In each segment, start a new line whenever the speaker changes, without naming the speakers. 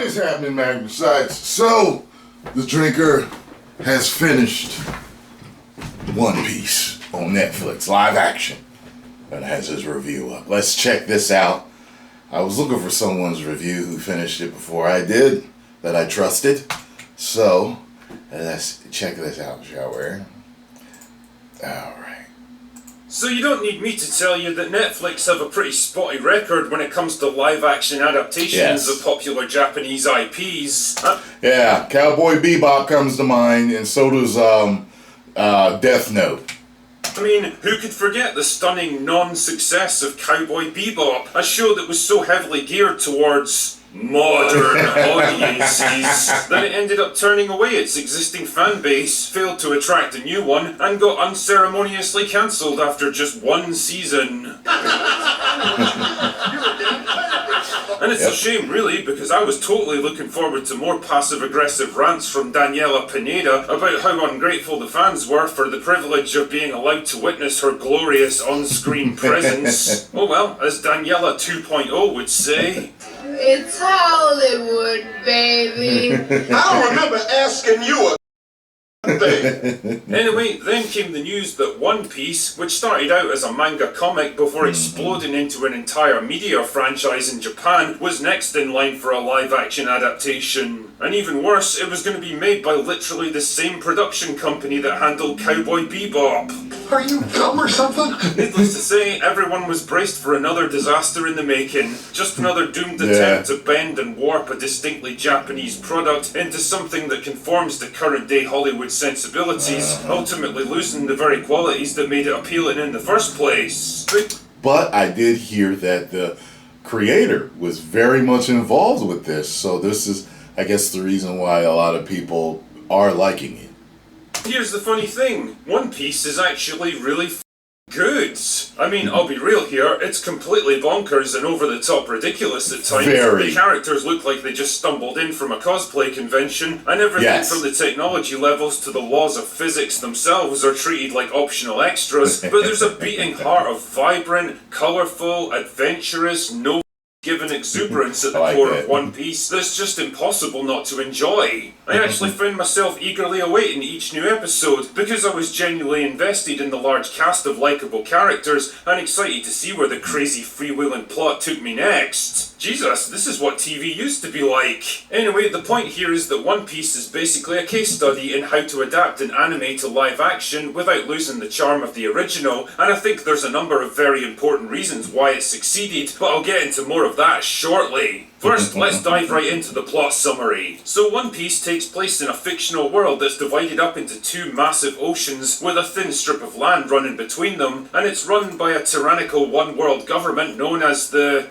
is happening, Magnus? So, the drinker has finished One Piece on Netflix, live action, and has his review up. Let's check this out. I was looking for someone's review who finished it before I did, that I trusted. So, let's check this out, shall we? Alright.
So you don't need me to tell you that Netflix have a pretty spotty record when it comes to live-action adaptations of popular Japanese IPs.
Yeah, Cowboy Bebop comes to mind, and so does Death Note.
I mean, who could forget the stunning non-success of Cowboy Bebop, a show that was so heavily geared towards modern audiences that it ended up turning away its existing fan base, failed to attract a new one, and got unceremoniously cancelled after just one season. And it's a shame, really, because I was totally looking forward to more passive-aggressive rants from Daniela Pineda about how ungrateful the fans were for the privilege of being allowed to witness her glorious on-screen presence. Oh well, as Daniela 2.0 would say...
It's Hollywood, baby.
I don't remember asking you a thing.
Anyway, then came the news that One Piece, which started out as a manga comic before exploding into an entire media franchise in Japan, was next in line for a live-action adaptation. And even worse, it was going to be made by literally the same production company that handled Cowboy Bebop.
Are you dumb or something?
Needless to say, everyone was braced for another disaster in the making. Just another doomed attempt to bend and warp a distinctly Japanese product into something that conforms to current-day Hollywood sensibilities, ultimately losing the very qualities that made it appealing in the first place.
But I did hear that the creator was very much involved with this, so this is, I guess, the reason why a lot of people are liking it.
Here's the funny thing, One Piece is actually really good. I mean, I'll be real here, it's completely bonkers and over-the-top ridiculous at times.
Very.
The characters look like they just stumbled in from a cosplay convention, and everything from the technology levels to the laws of physics themselves are treated like optional extras, but there's a beating heart of vibrant, colourful, adventurous, given exuberance at the core of One Piece that's just impossible not to enjoy. I actually found myself eagerly awaiting each new episode because I was genuinely invested in the large cast of likeable characters and excited to see where the crazy freewheeling plot took me next. Jesus, this is what TV used to be like. Anyway, the point here is that One Piece is basically a case study in how to adapt an anime to live action without losing the charm of the original, and I think there's a number of very important reasons why it succeeded, but I'll get into more of that shortly. First, let's dive right into the plot summary. So One Piece takes place in a fictional world that's divided up into two massive oceans with a thin strip of land running between them, and it's run by a tyrannical one-world government known as the,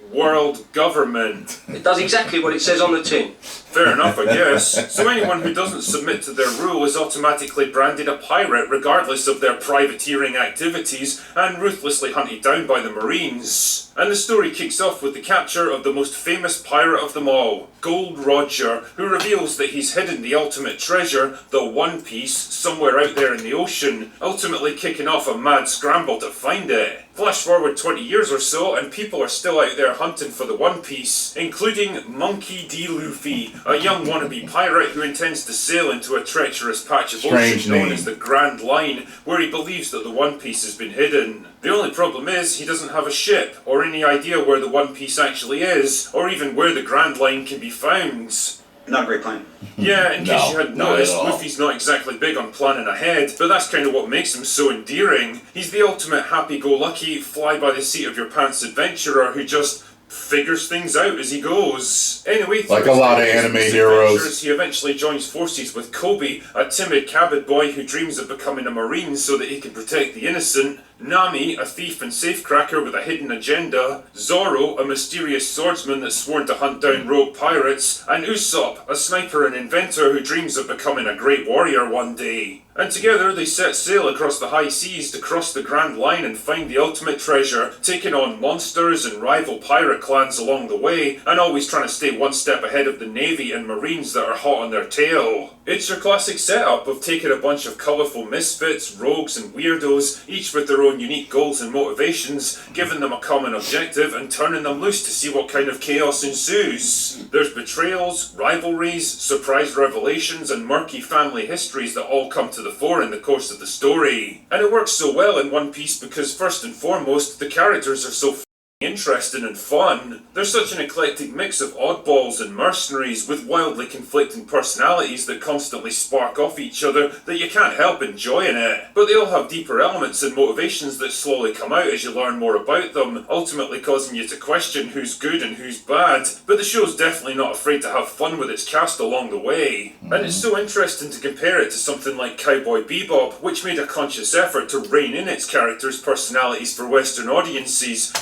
world government.
It does exactly what it says on the tin.
Fair enough, I guess. So anyone who doesn't submit to their rule is automatically branded a pirate regardless of their privateering activities and ruthlessly hunted down by the Marines. And the story kicks off with the capture of the most famous pirate of them all, Gold Roger, who reveals that he's hidden the ultimate treasure, the One Piece, somewhere out there in the ocean, ultimately kicking off a mad scramble to find it. Flash forward 20 years or so, and people are still out there hunting for the One Piece, including Monkey D. Luffy, a young wannabe pirate who intends to sail into a treacherous patch of ocean known as the Grand Line, where he believes that the One Piece has been hidden. The only problem is, he doesn't have a ship, or any idea where the One Piece actually is, or even where the Grand Line can be found.
Not a great plan.
Yeah, in case you hadn't noticed, Luffy's not exactly big on planning ahead, but that's kind of what makes him so endearing. He's the ultimate happy-go-lucky, fly-by-the-seat-of-your-pants adventurer who just figures things out as he goes. Anyway,
like a lot of anime heroes,
he eventually joins forces with Kobe, a timid cabin boy who dreams of becoming a marine so that he can protect the innocent, Nami, a thief and safecracker with a hidden agenda, Zoro, a mysterious swordsman that's sworn to hunt down rogue pirates, and Usopp, a sniper and inventor who dreams of becoming a great warrior one day. And together they set sail across the high seas to cross the Grand Line and find the ultimate treasure, taking on monsters and rival pirate clans along the way, and always trying to stay one step ahead of the Navy and Marines that are hot on their tail. It's your classic setup of taking a bunch of colourful misfits, rogues and weirdos, each with their own unique goals and motivations, giving them a common objective and turning them loose to see what kind of chaos ensues. There's betrayals, rivalries, surprise revelations, and murky family histories that all come to the fore in the course of the story. And it works so well in One Piece because first and foremost, the characters are so interesting and fun. There's such an eclectic mix of oddballs and mercenaries with wildly conflicting personalities that constantly spark off each other that you can't help enjoying it. But they all have deeper elements and motivations that slowly come out as you learn more about them, ultimately causing you to question who's good and who's bad. But the show's definitely not afraid to have fun with its cast along the way. And it's so interesting to compare it to something like Cowboy Bebop, which made a conscious effort to rein in its characters' personalities for Western audiences.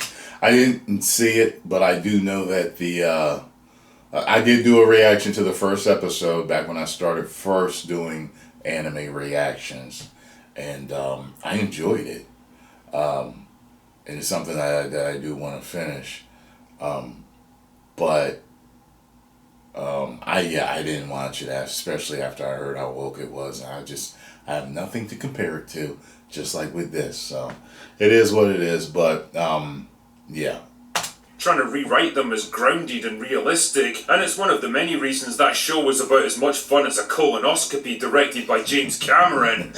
I didn't see it, but I do know that I did do a reaction to the first episode back when I started first doing anime reactions, and I enjoyed it. And it's something that I do want to finish, but I didn't watch it, especially after I heard how woke it was. I have nothing to compare it to, just like with this. So it is what it is, but. Yeah.
Trying to rewrite them as grounded and realistic, and it's one of the many reasons that show was about as much fun as a colonoscopy directed by James Cameron.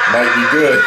Might be good.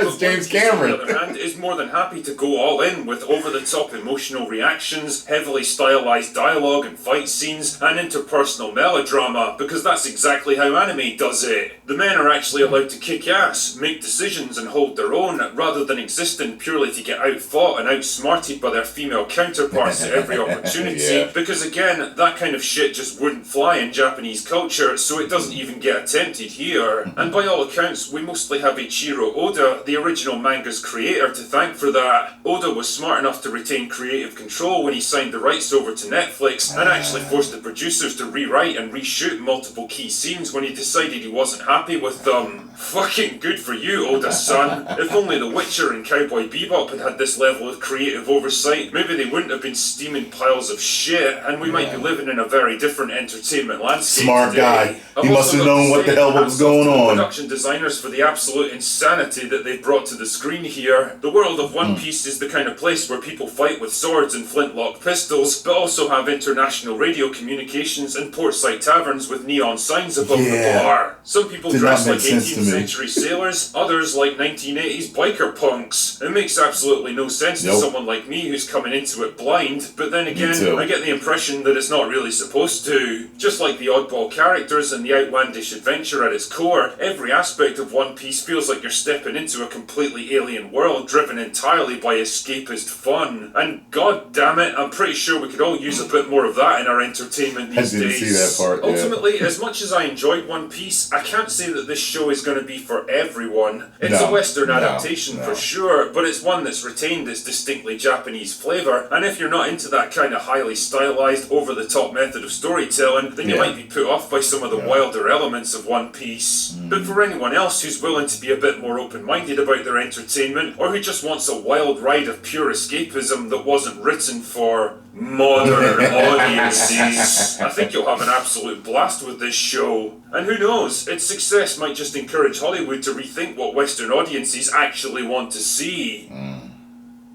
It's James Cameron.
On the other hand, is more than happy to go all in with over-the-top emotional reactions, heavily stylized dialogue and fight scenes, and interpersonal melodrama, because that's exactly how anime does it. The men are actually allowed to kick ass, make decisions and hold their own, rather than existing purely to get outfought and outsmarted by their female counterparts at every opportunity,
Yeah.
because again, that kind of shit just wouldn't fly in Japanese culture, so it doesn't even get attempted here. And by all accounts, we mostly have Eiichiro Oda, the original manga's creator, to thank for that. Oda was smart enough to retain creative control when he signed the rights over to Netflix, and actually forced the producers to rewrite and reshoot multiple key scenes when he decided he wasn't happy with them. Fucking good for you, Oda-san. If only The Witcher and Cowboy Bebop had this level of creative oversight, maybe they wouldn't have been steaming piles of shit, and we might be living in a very different entertainment landscape
Smart
today.
guy. He must have known what the hell was going on.
Production designers for the absolute insanity that they've brought to the screen here. The world of One Piece is the kind of place where people fight with swords and flintlock pistols, but also have international radio communications and portside taverns with neon signs above the bar. Some people dress like 18th century sailors, others like 1980s biker punks. It makes absolutely no sense to someone like me who's coming into it blind, but then again, I get the impression that it's not really supposed to. Just like the oddball characters and the outlandish adventure at its core, every aspect of One Piece feels like you're stepping into a completely alien world driven entirely by escapist fun. And god damn it, I'm pretty sure we could all use a bit more of that in our entertainment these days.
I didn't see that part,
Ultimately, as much as I enjoyed One Piece, I can't say that this show is going to be for everyone. It's a Western adaptation for sure, but it's one that's retained its distinctly Japanese flavour, and if you're not into that kind of highly stylized, over-the-top method of storytelling, then you might be put off by some of the wilder elements of One Piece. But for anyone else who's willing to be a bit more open-minded about their entertainment, or who just wants a wild ride of pure escapism that wasn't written for modern audiences, I think you'll have an absolute blast with this show. And who knows, its success might just encourage Hollywood to rethink what Western audiences actually want to see.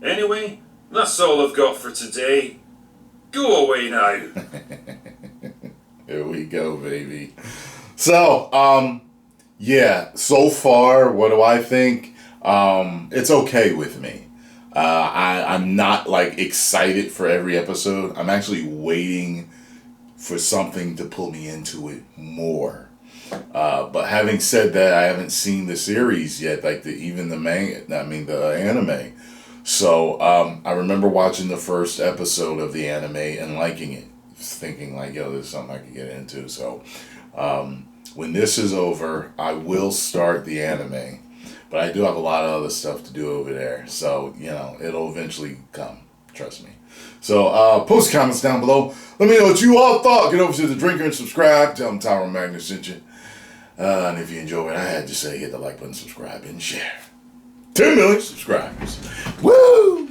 Anyway, that's all I've got for today. Go away now.
Here we go, baby. So, so far, what do I think? It's okay with me. I'm not like excited for every episode. I'm actually waiting for something to pull me into it more. But having said that, I haven't seen the series yet, like the anime. So I remember watching the first episode of the anime and liking it, thinking like, yo, this is something I could get into. So when this is over, I will start the anime. But I do have a lot of other stuff to do over there. So, it'll eventually come. Trust me. So, post comments down below. Let me know what you all thought. Get over to The Drinker and subscribe. Tell them Tyrone Magnus sent you. And if you enjoy what I had to say, hit the like button, subscribe, and share. 10 million subscribers. Woo!